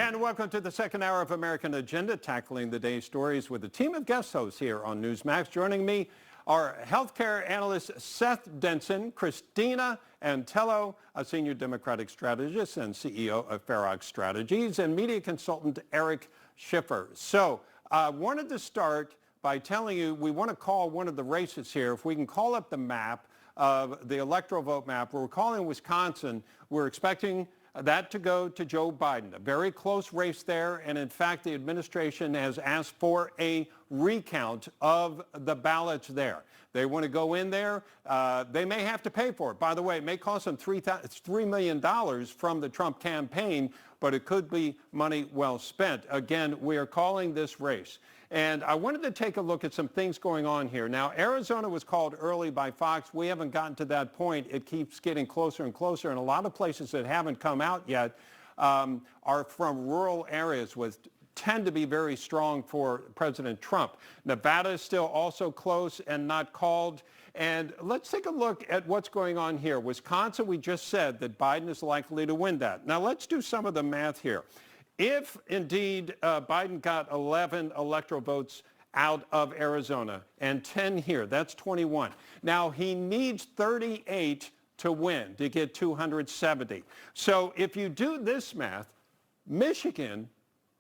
And welcome to the second hour of American Agenda, tackling the day's stories with a team of guest hosts here on Newsmax. Joining me are healthcare analyst Seth Denson, Cristina Antelo, a senior Democratic strategist and CEO of Fair Strategies, and media consultant Eric Shiffer. So I wanted to start by telling you we want to call one of the races here. If we can call up the map of the electoral vote map, we're calling Wisconsin. We're expecting that to go to Joe Biden. A very close race there, and in fact, the administration has asked for a recount of the ballots there. They want to go in there. They may have to pay for it. By the way, it may cost them $3 million from the Trump campaign, but it could be money well spent. Again, we are calling this race. And I wanted to take a look at some things going on here. Now, Arizona was called early by Fox. We haven't gotten to that point. It keeps getting closer and closer, and a lot of places that haven't come out yet are from rural areas tend to be very strong for President Trump. Nevada is still also close and not called. And let's take a look at what's going on here. Wisconsin, we just said that Biden is likely to win that. Now, let's do some of the math here. If indeed Biden got 11 electoral votes out of Arizona and 10 here, that's 21. Now, he needs 38 to win to get 270. So if you do this math, Michigan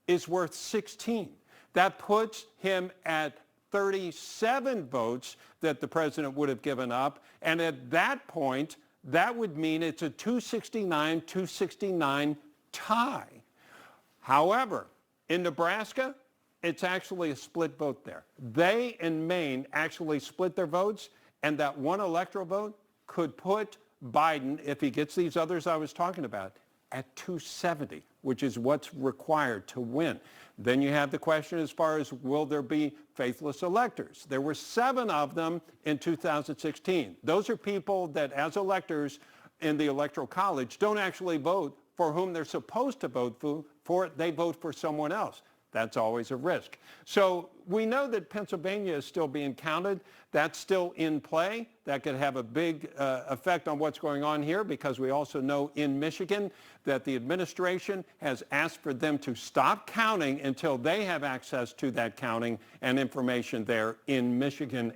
is worth 16. That puts him at 37 votes that the president would have given up. And at that point, that would mean it's a 269 tie. However, in Nebraska, it's actually a split vote there. They in Maine actually split their votes, and that one electoral vote could put Biden, if he gets these others I was talking about, at 270, which is what's required to win. Then you have the question as far as will there be faithless electors? There were 7 of them in 2016. Those are people that as electors in the Electoral College don't actually vote for whom they're supposed to vote for, they vote for someone else. That's always a risk. So we know that Pennsylvania is still being counted. That's still in play. That could have a big effect on what's going on here, because we also know in Michigan that the administration has asked for them to stop counting until they have access to that counting and information there in Michigan,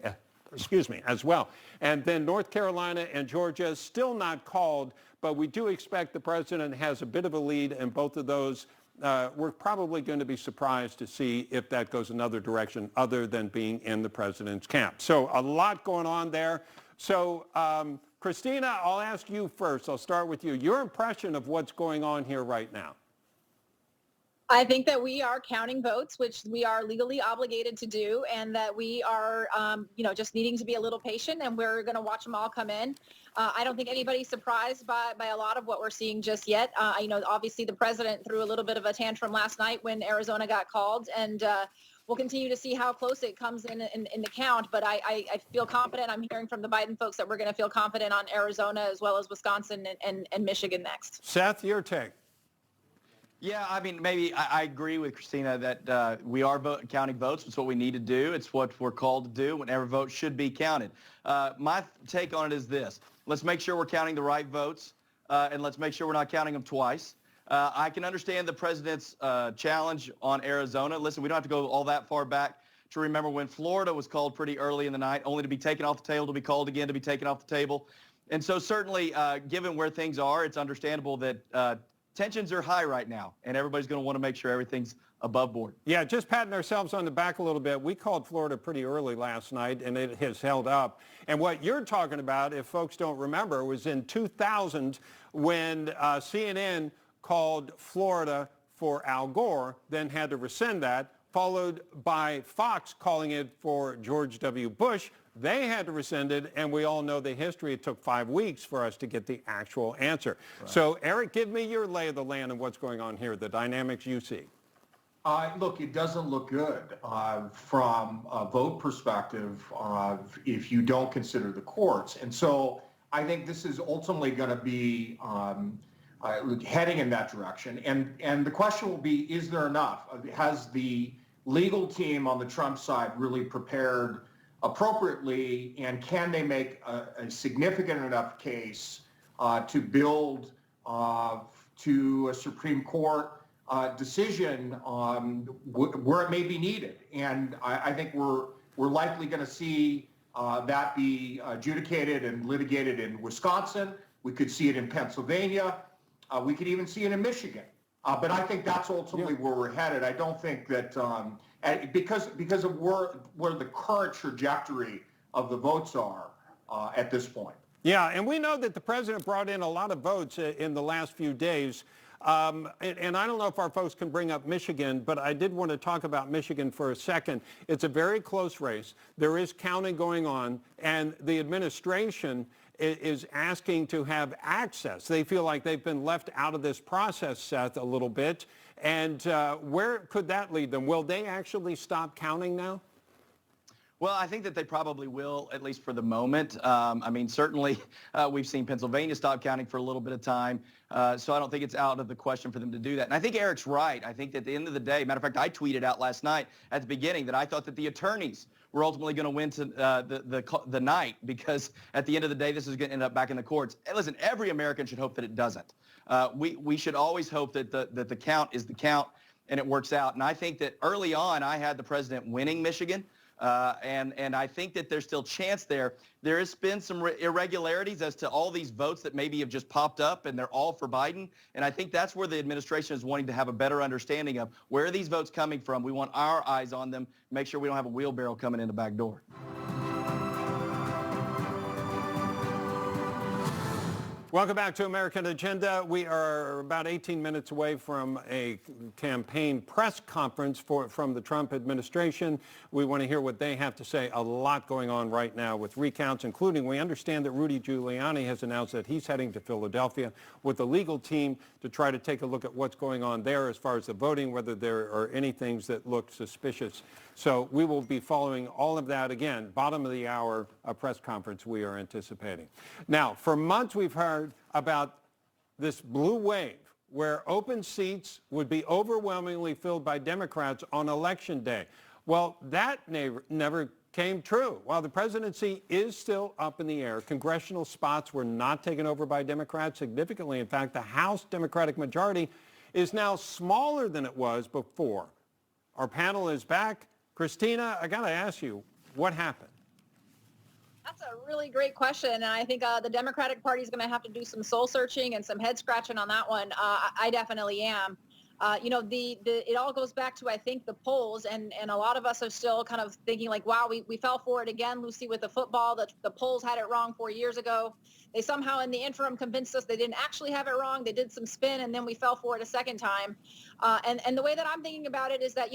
as well. And then North Carolina and Georgia still not called, but we do expect the president has a bit of a lead in both of those. We're probably going to be surprised to see if that goes another direction other than being in the president's camp. So a lot going on there. So Cristina, I'll ask you first. I'll start with you. Your impression of what's going on here right now. I think that we are counting votes, which we are legally obligated to do, and that we are, just needing to be a little patient, and we're going to watch them all come in. I don't think anybody's surprised by a lot of what we're seeing just yet. Obviously the president threw a little bit of a tantrum last night when Arizona got called, and we'll continue to see how close it comes in the count. But I feel confident. I'm hearing from the Biden folks that we're going to feel confident on Arizona as well as Wisconsin and Michigan next. Seth, your take. Yeah, I mean, maybe I agree with Cristina that we are counting votes. It's what we need to do. It's what we're called to do. Whenever votes should be counted. My take on it is this. Let's make sure we're counting the right votes, and let's make sure we're not counting them twice. I can understand the president's challenge on Arizona. Listen, we don't have to go all that far back to remember when Florida was called pretty early in the night, only to be taken off the table, to be called again, to be taken off the table. And so certainly, given where things are, it's understandable that tensions are high right now, and everybody's going to want to make sure everything's above board. Yeah, just patting ourselves on the back a little bit. We called Florida pretty early last night, and it has held up. And what you're talking about, if folks don't remember, was in 2000 when CNN called Florida for Al Gore, then had to rescind that, followed by Fox calling it for George W. Bush. They had to rescind it, and we all know the history. It took 5 weeks for us to get the actual answer. Right. So, Eric, give me your lay of the land and what's going on here, the dynamics you see. Look, it doesn't look good from a vote perspective if you don't consider the courts. And so I think this is ultimately going to be heading in that direction. And the question will be, is there enough? Has the legal team on the Trump side really prepared appropriately, and can they make a significant enough case to build to a Supreme Court decision where it may be needed. And I think we're likely going to see that be adjudicated and litigated in Wisconsin. We could see it in Pennsylvania. We could even see it in Michigan. But I think that's ultimately where we're headed. I don't think that because of where the current trajectory of the votes are at this point. Yeah, and we know that the president brought in a lot of votes in the last few days. And I don't know if our folks can bring up Michigan, but I did want to talk about Michigan for a second. It's a very close race. There is counting going on, and the administration is asking to have access. They feel like they've been left out of this process, Seth, a little bit. And where could that lead them? Will they actually stop counting now? Well, I think that they probably will, at least for the moment. I mean, certainly we've seen Pennsylvania stop counting for a little bit of time. So I don't think it's out of the question for them to do that. And I think Eric's right. I think that at the end of the day, matter of fact, I tweeted out last night at the beginning that I thought that the attorneys were ultimately going to win to the night, because at the end of the day, this is going to end up back in the courts. And listen, every American should hope that it doesn't. We should always hope that the count is the count and it works out. And I think that early on, I had the president winning Michigan. And I think that there's still chance there. There has been some irregularities as to all these votes that maybe have just popped up, and they're all for Biden. And I think that's where the administration is wanting to have a better understanding of where are these votes coming from. We want our eyes on them, make sure we don't have a wheelbarrow coming in the back door. Welcome back to American Agenda. We are about 18 minutes away from a campaign press conference from the Trump administration. We want to hear what they have to say. A lot going on right now with recounts, including we understand that Rudy Giuliani has announced that he's heading to Philadelphia with a legal team to try to take a look at what's going on there as far as the voting, whether there are any things that look suspicious. So we will be following all of that. Again, bottom of the hour, a press conference we are anticipating. Now, for months we've heard about this blue wave where open seats would be overwhelmingly filled by Democrats on Election Day. Well, that never came true. While the presidency is still up in the air, congressional spots were not taken over by Democrats significantly. In fact, the House Democratic majority is now smaller than it was before. Our panel is back. Cristina, I got to ask you, what happened? That's a really great question, and I think the Democratic Party is going to have to do some soul searching and some head scratching on that one. I definitely am. It all goes back to, I think, the polls, and a lot of us are still kind of thinking like, wow, we fell for it again, Lucy, with the football. The polls had it wrong 4 years ago. They somehow in the interim convinced us they didn't actually have it wrong. They did some spin, and then we fell for it a second time. And the way that I'm thinking about it is that,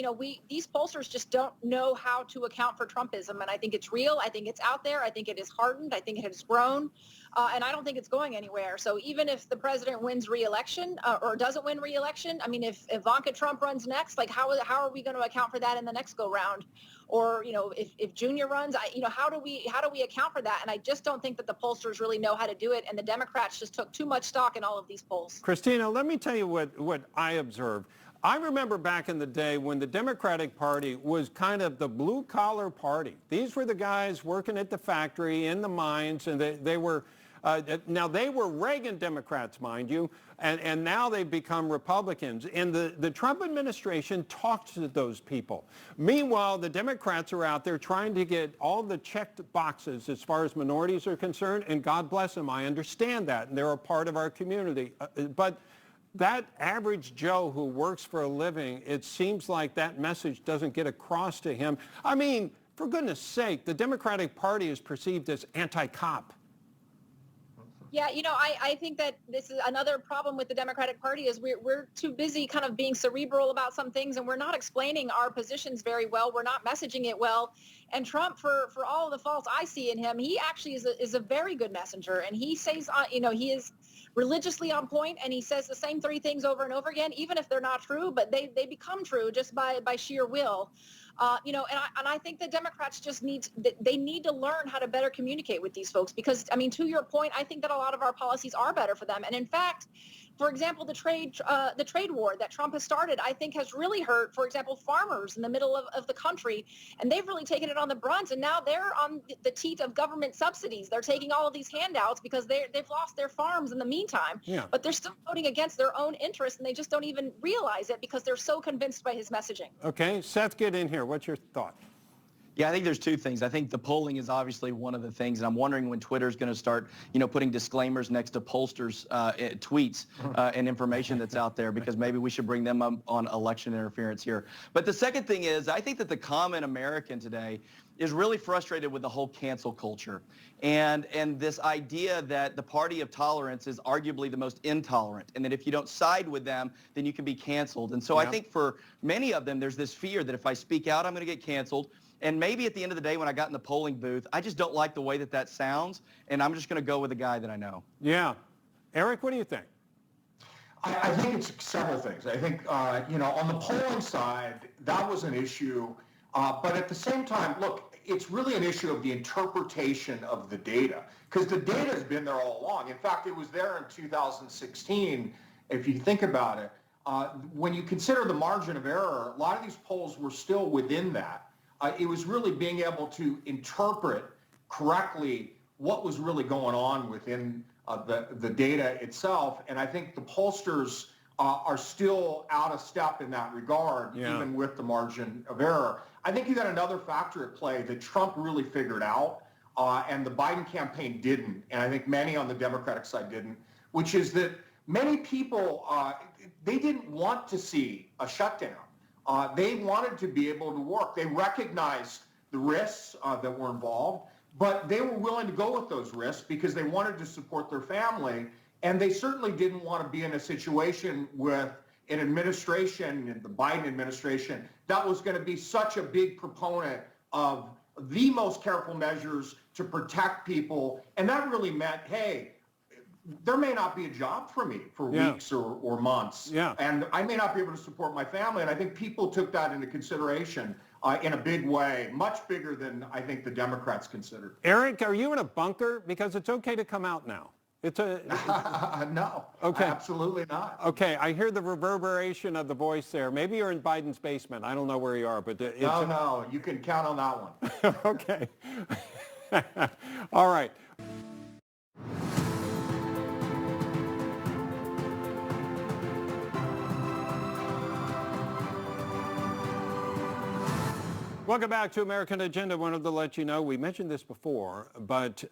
these pollsters just don't know how to account for Trumpism. And I think it's real. I think it's out there. I think it is hardened. I think it has grown. And I don't think it's going anywhere. So even if the president wins re-election or doesn't win re-election, I mean, if Ivanka Trump runs next, like how are we going to account for that in the next go round? Or, if Junior runs, how do we account for that? And I just don't think that the pollsters really know how to do it. And the Democrats just took too much stock in all of these polls. Cristina, let me tell you what I observed. I remember back in the day when the Democratic Party was kind of the blue-collar party. These were the guys working at the factory, in the mines, and they were, now they were Reagan Democrats, mind you, and now they've become Republicans. And the Trump administration talked to those people. Meanwhile, the Democrats are out there trying to get all the checked boxes as far as minorities are concerned, and God bless them, I understand that, and they're a part of our community. But that average Joe who works for a living, it seems like that message doesn't get across to him. I mean, for goodness sake, the Democratic Party is perceived as anti-cop. Yeah, I think that this is another problem with the Democratic Party is we're too busy kind of being cerebral about some things, and we're not explaining our positions very well. We're not messaging it well. And Trump, for all of the faults I see in him, he actually is a very good messenger. And he says, he is religiously on point, and he says the same three things over and over again, even if they're not true, but they become true just by sheer will. And I think the Democrats just need to learn how to better communicate with these folks because, I mean, to your point, I think that a lot of our policies are better for them. And in fact, For example, the trade war that Trump has started, I think, has really hurt, for example, farmers in the middle of the country, and they've really taken it on the brunt. And now they're on the teat of government subsidies. They're taking all of these handouts because they've lost their farms in the meantime. Yeah. But they're still voting against their own interests, and they just don't even realize it because they're so convinced by his messaging. Okay, Seth, get in here. What's your thought? Yeah, I think there's two things. I think the polling is obviously one of the things, and I'm wondering when Twitter's going to start, putting disclaimers next to pollsters' tweets and information that's out there, because maybe we should bring them up on election interference here. But the second thing is, I think that the common American today is really frustrated with the whole cancel culture and this idea that the party of tolerance is arguably the most intolerant, and that if you don't side with them, then you can be canceled. And so I think for many of them, there's this fear that if I speak out, I'm going to get canceled. And maybe at the end of the day, when I got in the polling booth, I just don't like the way that sounds, and I'm just going to go with the guy that I know. Yeah. Eric, what do you think? I think it's several things. I think, on the polling side, that was an issue. But at the same time, look, it's really an issue of the interpretation of the data, because the data has been there all along. In fact, it was there in 2016, if you think about it. When you consider the margin of error, a lot of these polls were still within that. It was really being able to interpret correctly what was really going on within the data itself. And I think the pollsters are still out of step in that regard, even with the margin of error. I think you got another factor at play that Trump really figured out, and the Biden campaign didn't, and I think many on the Democratic side didn't, which is that many people, they didn't want to see a shutdown. They wanted to be able to work. They recognized the risks that were involved, but they were willing to go with those risks because they wanted to support their family, and they certainly didn't want to be in a situation with an administration, the Biden administration, that was going to be such a big proponent of the most careful measures to protect people. And that really meant, hey, there may not be a job for me for weeks or months. And I may not be able to support my family. And I think people took that into consideration in a big way, much bigger than I think the Democrats considered. Eric, are you in a bunker? Because it's okay to come out now. No, okay. Absolutely not. Okay, I hear the reverberation of the voice there. Maybe you're in Biden's basement. I don't know where you are, but No, you can count on that one. Okay. All right. Welcome back to American Agenda. Wanted to let you know, we mentioned this before, but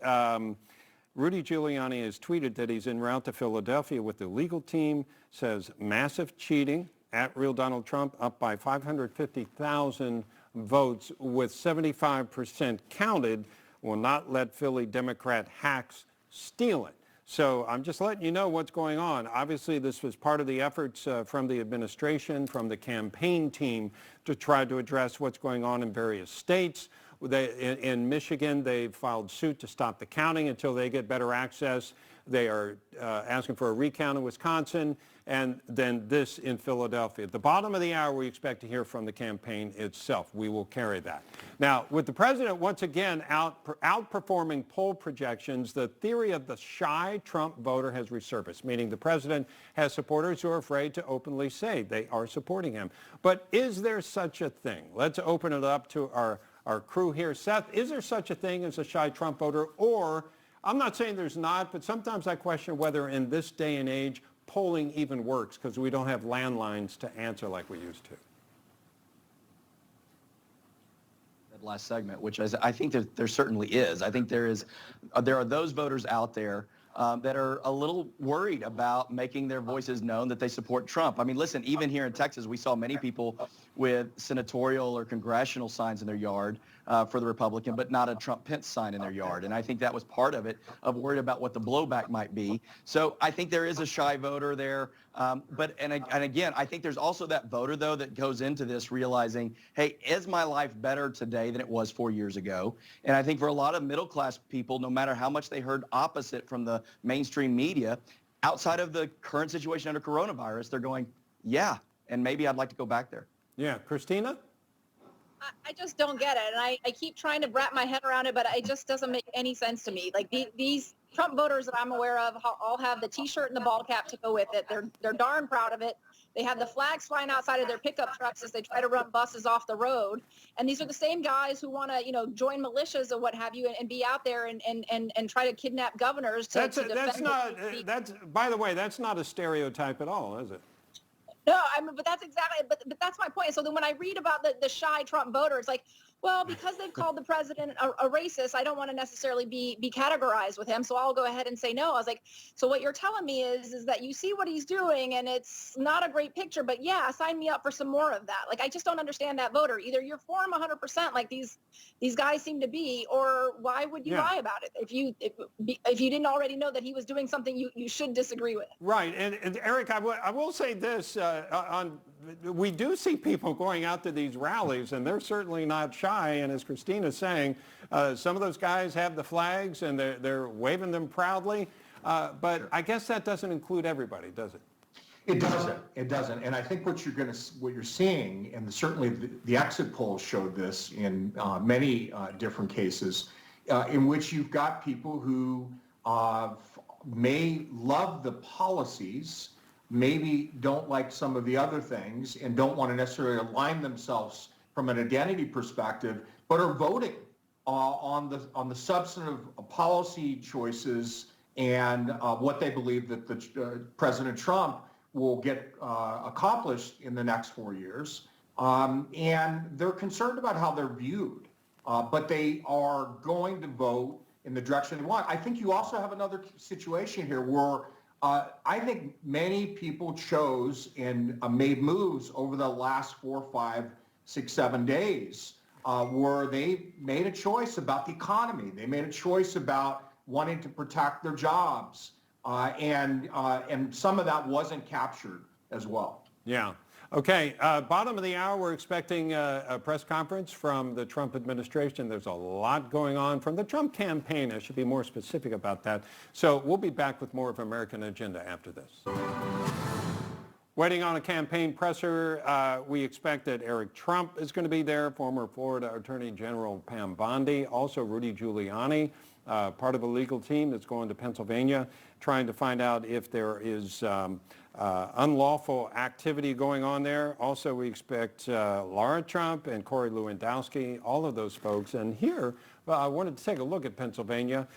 Rudy Giuliani has tweeted that he's en route to Philadelphia with the legal team, says massive cheating at Real Donald Trump, up by 550,000 votes with 75% counted, will not let Philly Democrat hacks steal it. So I'm just letting you know what's going on. Obviously, this was part of the efforts from the administration, from the campaign team, to try to address what's going on in various states. In Michigan, they filed suit to stop the counting until they get better access. They are asking for a recount in Wisconsin, and then this in Philadelphia. At the bottom of the hour, we expect to hear from the campaign itself. We will carry that. Now, with the president once again outperforming poll projections, the theory of the shy Trump voter has resurfaced, meaning the president has supporters who are afraid to openly say they are supporting him. But is there such a thing? Let's open it up to our crew here. Seth, is there such a thing as a shy Trump voter? Or, I'm not saying there's not, but sometimes I question whether in this day and age polling even works because we don't have landlines to answer like we used to. That last segment, which is, I think that there certainly is. I think there are those voters out there that are a little worried about making their voices known that they support Trump. I mean, listen, even here in Texas, we saw many people with senatorial or congressional signs in their yard for the Republican, but not a Trump-Pence sign in their yard. And I think that was part of it, of worried about what the blowback might be. So I think there is a shy voter there. But again, I think there's also that voter, though, that goes into this realizing, hey, is my life better today than it was 4 years ago? And I think for a lot of middle-class people, no matter how much they heard opposite from the mainstream media, outside of the current situation under coronavirus, they're going, yeah, and maybe I'd like to go back there. Yeah. Christina? I just don't get it. And I keep trying to wrap my head around it, but it just doesn't make any sense to me. Like these Trump voters that I'm aware of all have the T-shirt and the ball cap to go with it. They're darn proud of it. They have the flags flying outside of their pickup trucks as they try to run buses off the road. And these are the same guys who want to, join militias or what have you, and be out there and try to kidnap governors to defend. By the way, that's not a stereotype at all, is it? No, but that's exactly, but that's my point. So then when I read about the shy Trump voter, it's like, well, because they've called the president a racist, I don't want to necessarily be categorized with him. So I'll go ahead and say no. I was like, so what you're telling me is that you see what he's doing and it's not a great picture, but yeah, sign me up for some more of that. Like, I just don't understand that voter. Either you're for him 100% like these guys seem to be, or why would you lie about it? If you didn't already know that he was doing something you should disagree with. Right. And Eric, I will say this, we do see people going out to these rallies, and they're certainly not shy. And as Christina's saying, some of those guys have the flags, and they're waving them proudly. But sure. I guess that doesn't include everybody, does it? It doesn't. It doesn't. And I think what you're seeing, and certainly the exit polls showed this in many different cases, in which you've got people who may love the policies, maybe don't like some of the other things, and don't want to necessarily align themselves from an identity perspective, but are voting on the substantive policy choices and what they believe that President Trump will get accomplished in the next 4 years. And they're concerned about how they're viewed, but they are going to vote in the direction they want. I think you also have another situation here where I think many people chose and made moves over the last 4, 5, 6, 7 days where they made a choice about the economy. They made a choice about wanting to protect their jobs. And some of that wasn't captured as well. Yeah. Okay. Bottom of the hour, we're expecting a press conference from the Trump administration. There's a lot going on from the Trump campaign. I should be more specific about that. So we'll be back with more of American Agenda after this. Waiting on a campaign presser, we expect that Eric Trump is going to be there, former Florida Attorney General Pam Bondi, also Rudy Giuliani, part of a legal team that's going to Pennsylvania, trying to find out if there is unlawful activity going on there. Also, we expect Laura Trump and Corey Lewandowski, all of those folks. And here, I wanted to take a look at Pennsylvania,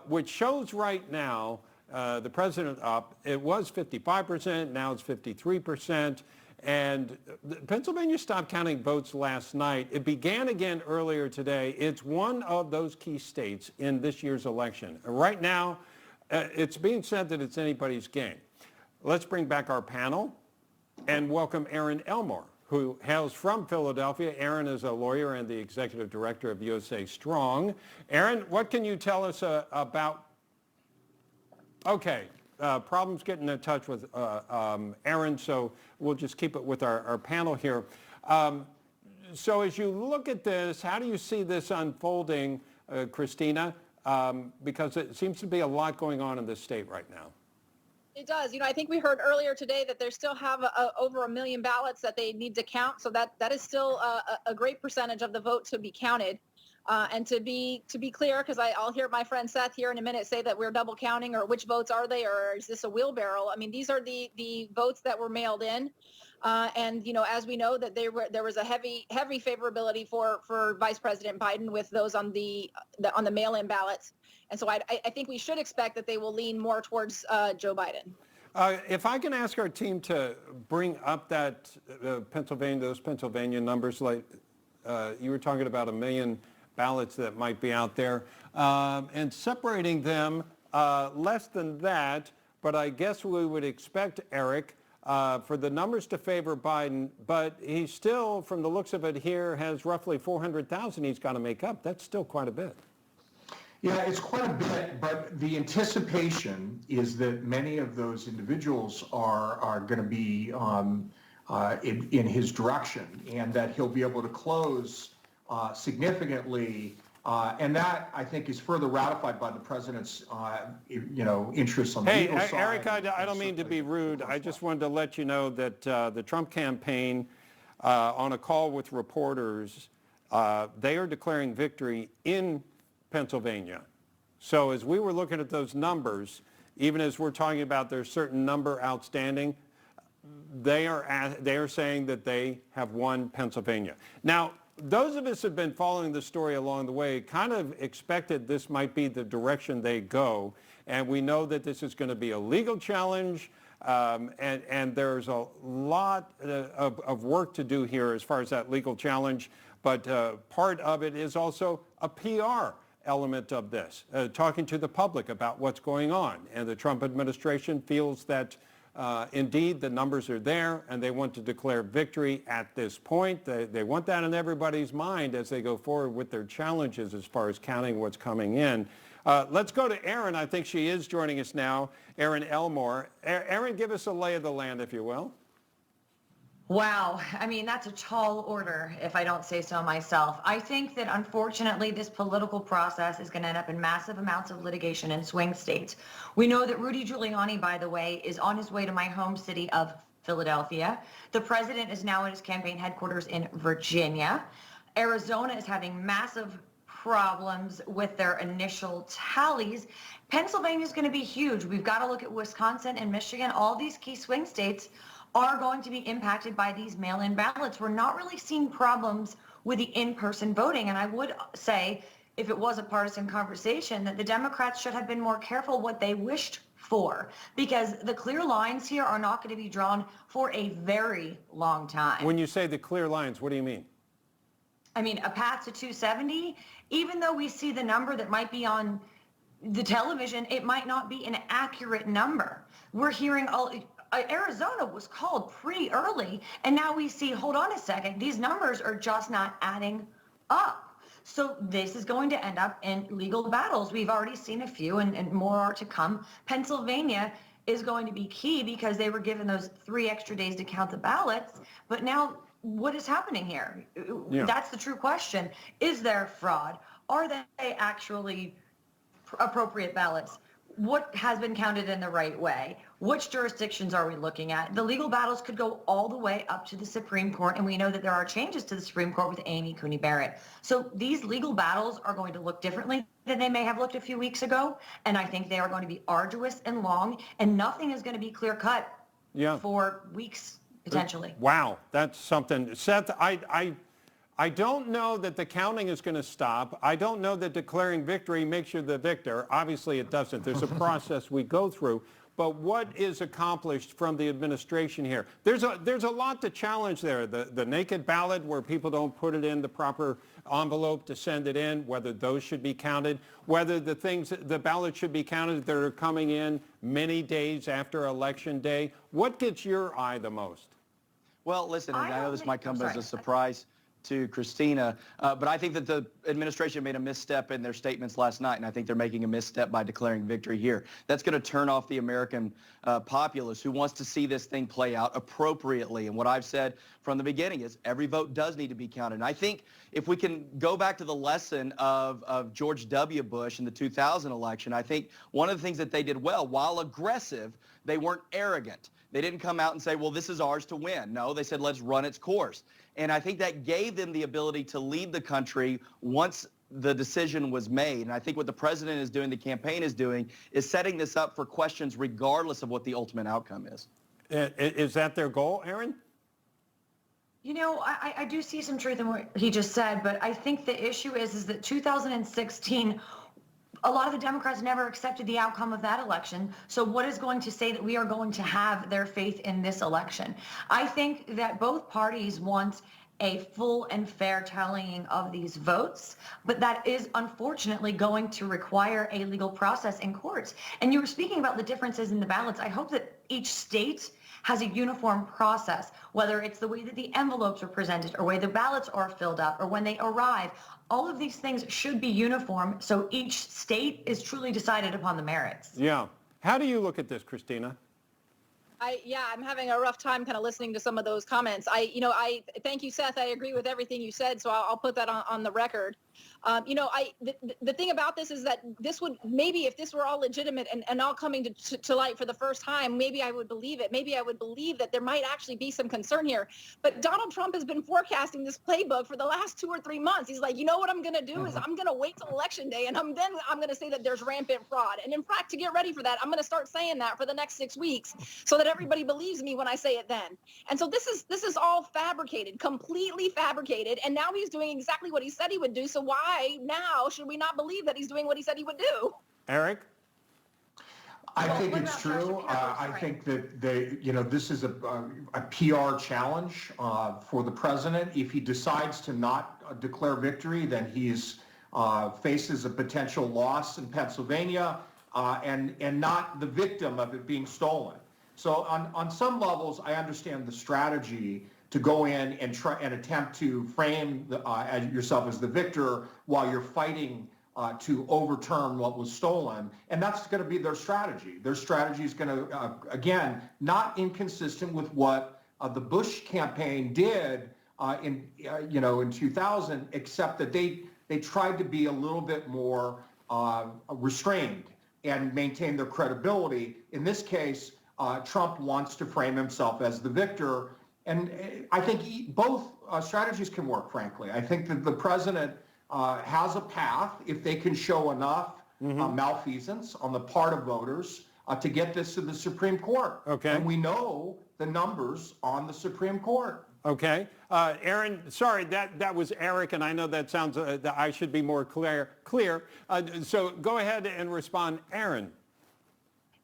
which shows right now the president up. It was 55%, now it's 53%. And Pennsylvania stopped counting votes last night. It began again earlier today. It's one of those key states in this year's election. Right now, it's being said that it's anybody's game. Let's bring back our panel and welcome Aaron Elmore, who hails from Philadelphia. Aaron is a lawyer and the executive director of USA Strong. Aaron, what can you tell us about? Okay, problems getting in touch with Aaron, so we'll just keep it with our panel here. So as you look at this, how do you see this unfolding, Christina? Because it seems to be a lot going on in this state right now. It does. I think we heard earlier today that they still have over 1 million ballots that they need to count. So that is still a great percentage of the vote to be counted. And to be clear, because I'll hear my friend Seth here in a minute say that we're double counting, or which votes are they, or is this a wheelbarrow? I mean, these are the votes that were mailed in. And, as we know, that there was a heavy favorability for Vice President Biden with those on the mail-in ballots. And so I think we should expect that they will lean more towards Joe Biden. If I can ask our team to bring up that those Pennsylvania numbers, like you were talking about 1 million ballots that might be out there, and separating them less than that, but I guess we would expect, Eric, for the numbers to favor Biden, but he still, from the looks of it here, has roughly 400,000 he's got to make up. That's still quite a bit. Yeah, it's quite a bit, but the anticipation is that many of those individuals are going to be in his direction, and that he'll be able to close significantly. And that, I think, is further ratified by the president's, interests on the legal side. Hey, Eric, I don't mean to be rude. I just wanted to let you know that the Trump campaign, on a call with reporters, they are declaring victory in Pennsylvania. So as we were looking at those numbers, even as we're talking about there's certain number outstanding, they are saying that they have won Pennsylvania. Now, those of us who have been following the story along the way kind of expected this might be the direction they go. And we know that this is going to be a legal challenge. And there's a lot of work to do here as far as that legal challenge. But part of it is also a PR element of this, talking to the public about what's going on. And the Trump administration feels that indeed the numbers are there and they want to declare victory at this point. They want that in everybody's mind as they go forward with their challenges as far as counting what's coming in. Let's go to Erin. I think she is joining us now. Erin Elmore. Erin, give us a lay of the land, if you will. Wow. I mean, that's a tall order, if I don't say so myself. I think that, unfortunately, this political process is going to end up in massive amounts of litigation in swing states. We know that Rudy Giuliani, by the way, is on his way to my home city of Philadelphia. The president is now at his campaign headquarters in Virginia. Arizona is having massive problems with their initial tallies. Pennsylvania is going to be huge. We've got to look at Wisconsin and Michigan. All these key swing states are going to be impacted by these mail-in ballots. We're not really seeing problems with the in-person voting. And I would say, if it was a partisan conversation, that the Democrats should have been more careful what they wished for, because the clear lines here are not going to be drawn for a very long time. When you say the clear lines, what do you mean? I mean, a path to 270, even though we see the number that might be on the television, it might not be an accurate number. We're hearing Arizona was called pretty early, and now we see, hold on a second, these numbers are just not adding up. So this is going to end up in legal battles. We've already seen a few, and more are to come. Pennsylvania is going to be key because they were given those 3 extra days to count the ballots. But now, what is happening here? Yeah. That's the true question. Is there fraud? Are they actually appropriate ballots? What has been counted in the right way? Which jurisdictions are we looking at? The legal battles could go all the way up to the Supreme Court, and we know that there are changes to the Supreme Court with Amy Coney Barrett. So these legal battles are going to look differently than they may have looked a few weeks ago, and I think they are going to be arduous and long, and nothing is going to be clear-cut for weeks, potentially. Wow, that's something. Seth, I don't know that the counting is going to stop. I don't know that declaring victory makes you the victor. Obviously, it doesn't. There's a process we go through. But what is accomplished from the administration here? There's a lot to challenge there. The naked ballot, where people don't put it in the proper envelope to send it in, whether those should be counted, whether the ballots should be counted that are coming in many days after Election Day. What gets your eye the most? Well, listen, and I know this might come as a surprise to Cristina, but I think that the administration made a misstep in their statements last night, and I think they're making a misstep by declaring victory here. That's going to turn off the American populace who wants to see this thing play out appropriately. And what I've said from the beginning is every vote does need to be counted. And I think if we can go back to the lesson of George W. Bush in the 2000 election, I think one of the things that they did well, while aggressive, they weren't arrogant. They didn't come out and say, well, this is ours to win. No, they said, let's run its course. And I think that gave them the ability to lead the country once the decision was made. And I think what the president is doing, the campaign is doing, is setting this up for questions regardless of what the ultimate outcome is. Is that their goal, Erin? You know, I do see some truth in what he just said, but I think the issue is that 2016, a lot of the Democrats never accepted the outcome of that election. So what is going to say that we are going to have their faith in this election? I think that both parties want a full and fair tallying of these votes, but that is unfortunately going to require a legal process in courts. And you were speaking about the differences in the ballots. I hope that each state has a uniform process, whether it's the way that the envelopes are presented or way the ballots are filled out or when they arrive. All of these things should be uniform so each state is truly decided upon the merits. Yeah. How do you look at this, Cristina? I'm having a rough time kind of listening to some of those comments. I thank you, Seth. I agree with everything you said, so I'll put that on the record. The thing about this is that this would, maybe if this were all legitimate and all coming to light for the first time, maybe I would believe it. Maybe I would believe that there might actually be some concern here. But Donald Trump has been forecasting this playbook for the last 2 or 3 months. He's like, you know what I'm going to do is I'm going to wait till election day, and I'm going to say that there's rampant fraud. And in fact, to get ready for that, I'm going to start saying that for the next 6 weeks so that everybody believes me when I say it then. And so this is all fabricated, completely fabricated. And now he's doing exactly what he said he would do. So why now should we not believe that he's doing what he said he would do? Eric? I think it's true. I think that this is a PR challenge for the president. If he decides to not declare victory, then he faces a potential loss in Pennsylvania and not the victim of it being stolen. So on some levels, I understand the strategy to go in and try and attempt to frame yourself as the victor while you're fighting to overturn what was stolen. And that's going to be their strategy. Their strategy is going to, again, not inconsistent with what the Bush campaign did in 2000, except that they tried to be a little bit more restrained and maintain their credibility. In this case, Trump wants to frame himself as the victor. And I think both strategies can work, frankly. I think that the president has a path, if they can show enough malfeasance on the part of voters, to get this to the Supreme Court. Okay. And we know the numbers on the Supreme Court. Okay. Aaron, sorry, that was Eric, and I know that sounds that I should be more clear. So go ahead and respond, Aaron.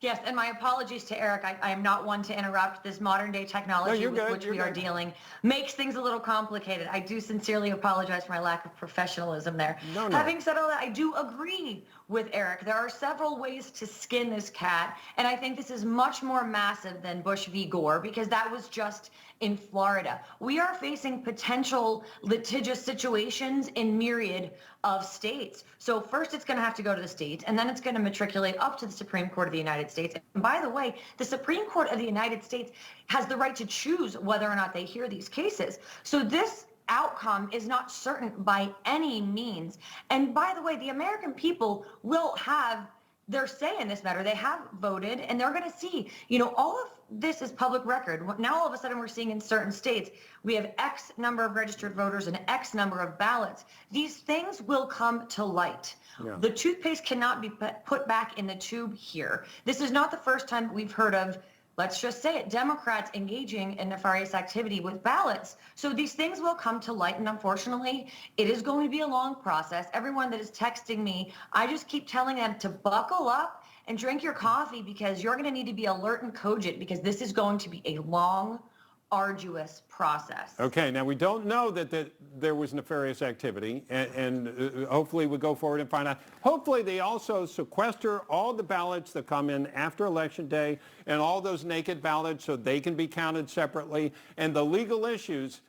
Yes, and my apologies to Eric. I am not one to interrupt. This modern day technology with which we are dealing makes things a little complicated. I do sincerely apologize for my lack of professionalism there. No. Having said all that, I do agree with Eric. There are several ways to skin this cat, and I think this is much more massive than Bush v. Gore, because that was just in Florida. We are facing potential litigious situations in myriad of states. So first it's going to have to go to the states, and then it's going to matriculate up to the Supreme Court of the United States. And by the way, the Supreme Court of the United States has the right to choose whether or not they hear these cases. So this outcome is not certain by any means. And by the way, the American people will have their say in this matter. They have voted, and they're going to see, all of this is public record. Now all of a sudden we're seeing in certain states, we have X number of registered voters and X number of ballots. These things will come to light. Yeah. The toothpaste cannot be put back in the tube here. This is not the first time we've heard of, let's just say it, Democrats engaging in nefarious activity with ballots. So these things will come to light, and unfortunately, it is going to be a long process. Everyone that is texting me, I just keep telling them to buckle up and drink your coffee, because you're going to need to be alert and cogent, because this is going to be a long, arduous process. Okay, now we don't know that there was nefarious activity, and hopefully we go forward and find out. Hopefully they also sequester all the ballots that come in after Election Day and all those naked ballots so they can be counted separately. And the legal issues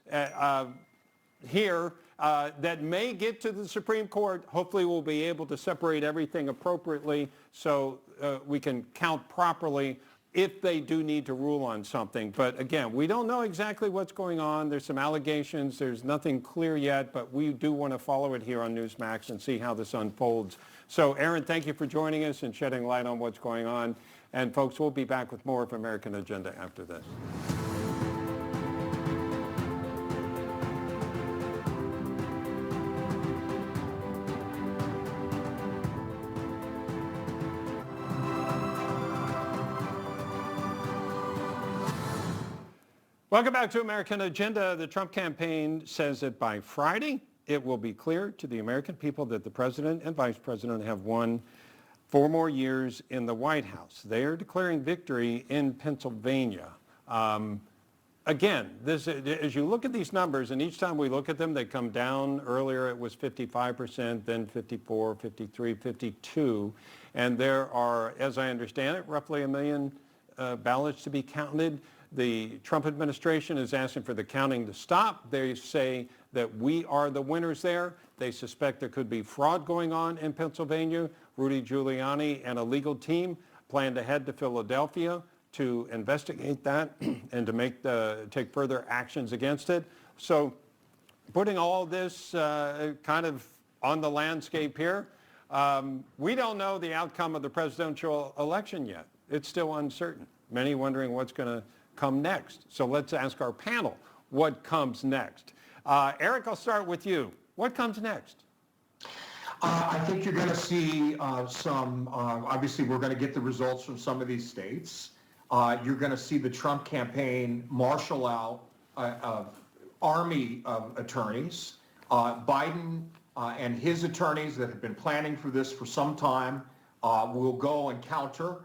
here that may get to the Supreme Court, hopefully we'll be able to separate everything appropriately so we can count properly if they do need to rule on something. But again, we don't know exactly what's going on. There's some allegations. There's nothing clear yet, but we do want to follow it here on Newsmax and see how this unfolds. So Aaron, thank you for joining us and shedding light on what's going on. And folks, we'll be back with more of American Agenda after this. Welcome back to American Agenda. The Trump campaign says that by Friday, it will be clear to the American people that the president and vice president have won 4 more years in the White House. They are declaring victory in Pennsylvania. Again, as you look at these numbers, and each time we look at them, they come down. Earlier, it was 55%, then 54, 53, 52. And there are, as I understand it, roughly 1 million ballots to be counted. The Trump administration is asking for the counting to stop. They say that we are the winners there. They suspect there could be fraud going on in Pennsylvania. Rudy Giuliani and a legal team plan to head to Philadelphia to investigate that and to take further actions against it. So putting all this kind of on the landscape here. We don't know the outcome of the presidential election yet. It's still uncertain. Many wondering what's going to come next. So let's ask our panel what comes next. Eric, I'll start with you. What comes next? I think you're going to see obviously we're going to get the results from some of these states. You're going to see the Trump campaign marshal out army of attorneys. Biden and his attorneys that have been planning for this for some time will go and counter.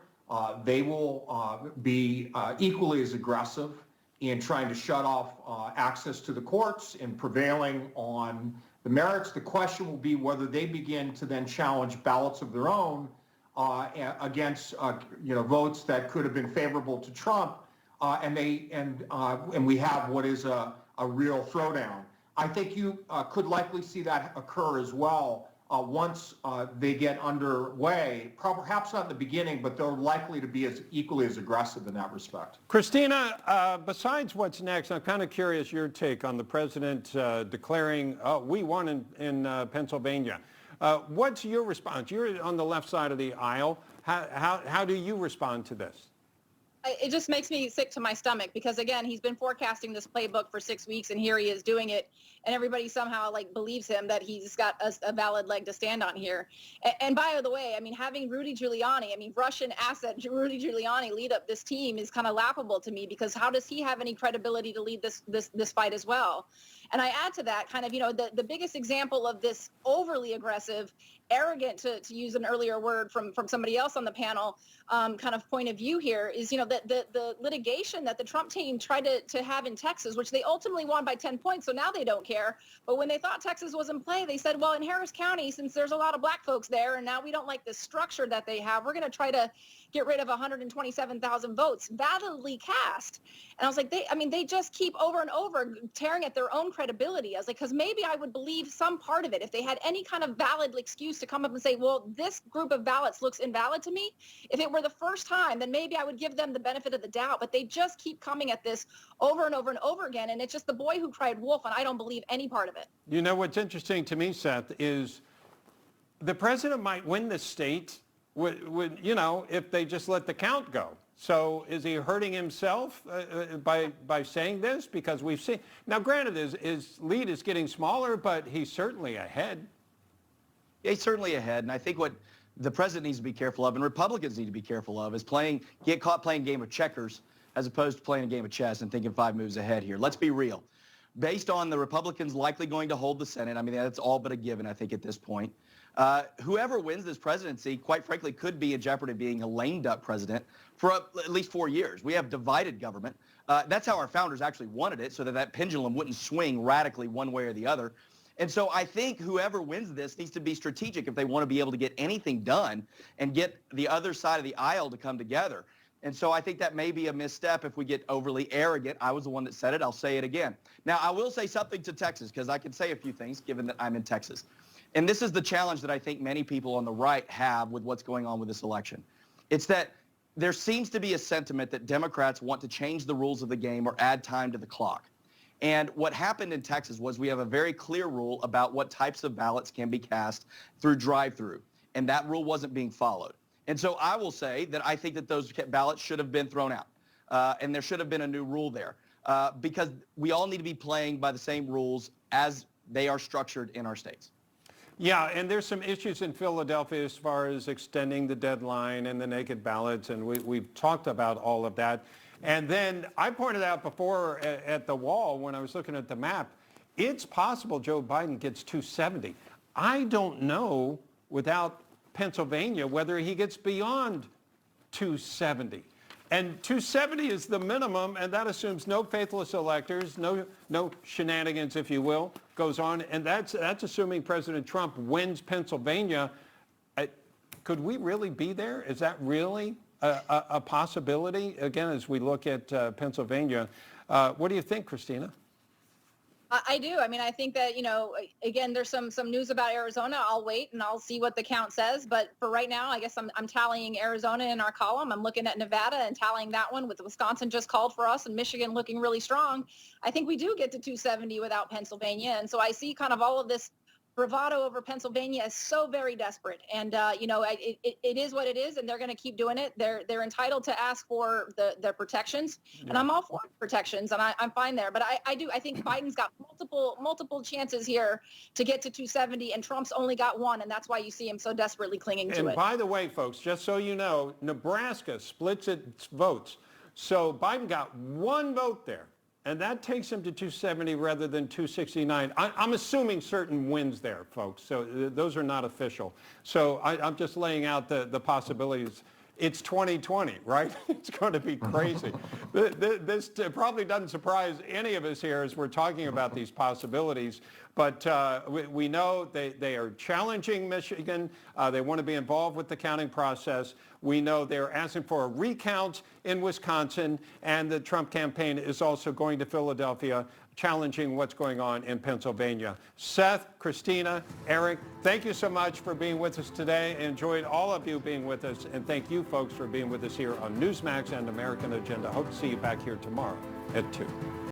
They will be equally as aggressive in trying to shut off access to the courts and prevailing on the merits. The question will be whether they begin to then challenge ballots of their own against votes that could have been favorable to Trump, and we have what is a real throwdown. I think you could likely see that occur as well once they get underway. Perhaps not in the beginning, but they're likely to be equally as aggressive in that respect. Cristina, besides what's next, I'm kind of curious your take on the president declaring, we won in Pennsylvania. What's your response? You're on the left side of the aisle. How do you respond to this? It just makes me sick to my stomach because, again, he's been forecasting this playbook for 6 weeks, and here he is doing it, and everybody somehow believes him that he's got a valid leg to stand on here. And by the way, I mean, having Rudy Giuliani, Russian asset Rudy Giuliani lead up this team is kind of laughable to me, because how does he have any credibility to lead this fight as well? And I add to that kind of, the biggest example of this overly aggressive, arrogant, to use an earlier word from somebody else on the panel, kind of point of view here is, the litigation that the Trump team tried to have in Texas, which they ultimately won by 10 points. So now they don't care. But when they thought Texas was in play, they said, well, in Harris County, since there's a lot of black folks there, and now we don't like the structure that they have, we're going to try to get rid of 127,000 votes validly cast. And I was like, they just keep over and over tearing at their own credibility. I was like, because maybe I would believe some part of it if they had any kind of valid excuse to come up and say, well, this group of ballots looks invalid to me. If it were the first time, then maybe I would give them the benefit of the doubt. But they just keep coming at this over and over and over again. And it's just the boy who cried wolf, and I don't believe any part of it. You know, what's interesting to me, Seth, is the president might win the state if they just let the count go. So is he hurting himself by saying this? Because we've seen, now granted his lead is getting smaller, but he's certainly ahead. Yeah, he's certainly ahead. And I think what the president needs to be careful of, and Republicans need to be careful of, is get caught playing a game of checkers as opposed to playing a game of chess and thinking 5 moves ahead here. Let's be real. Based on the Republicans likely going to hold the Senate, that's all but a given, I think, at this point. Whoever wins this presidency, quite frankly, could be in jeopardy of being a lame duck president for at least 4 years. We have divided government. That's how our founders actually wanted it, so that pendulum wouldn't swing radically one way or the other. And so I think whoever wins this needs to be strategic if they want to be able to get anything done and get the other side of the aisle to come together. And so I think that may be a misstep if we get overly arrogant. I was the one that said it. I'll say it again. Now, I will say something to Texas, because I can say a few things given that I'm in Texas. And this is the challenge that I think many people on the right have with what's going on with this election. It's that there seems to be a sentiment that Democrats want to change the rules of the game or add time to the clock. And what happened in Texas was we have a very clear rule about what types of ballots can be cast through drive-through. And that rule wasn't being followed. And so I will say that I think that those ballots should have been thrown out. And there should have been a new rule there. Because we all need to be playing by the same rules as they are structured in our states. Yeah, and there's some issues in Philadelphia as far as extending the deadline and the naked ballots, and we've talked about all of that. And then I pointed out before at the wall when I was looking at the map, it's possible Joe Biden gets 270. I don't know without Pennsylvania whether he gets beyond 270. And 270 is the minimum, and that assumes no faithless electors, no shenanigans, if you will, goes on. And that's assuming President Trump wins Pennsylvania. Could we really be there? Is that really a possibility? Again, as we look at Pennsylvania, what do you think, Cristina? I do. I think that, again, there's some news about Arizona. I'll wait and I'll see what the count says. But for right now, I guess I'm tallying Arizona in our column. I'm looking at Nevada and tallying that one with Wisconsin just called for us and Michigan looking really strong. I think we do get to 270 without Pennsylvania. And so I see kind of all of this bravado over Pennsylvania is so very desperate. And, it is what it is, and they're going to keep doing it. They're entitled to ask for their protections, and I'm all for protections, and I'm fine there. But I think Biden's got multiple chances here to get to 270, and Trump's only got one, and that's why you see him so desperately clinging to it. And by the way, folks, just so you know, Nebraska splits its votes. So Biden got one vote there. And that takes him to 270 rather than 269. I'm assuming certain wins there, folks. So those are not official. So I'm just laying out the possibilities. It's 2020, right? It's going to be crazy. This probably doesn't surprise any of us here as we're talking about these possibilities. But we know they are challenging Michigan. They want to be involved with the counting process. We know they're asking for a recount in Wisconsin, and the Trump campaign is also going to Philadelphia, challenging what's going on in Pennsylvania. Seth, Cristina, Eric, thank you so much for being with us today. I enjoyed all of you being with us, and thank you folks for being with us here on Newsmax and American Agenda. Hope to see you back here tomorrow at 2.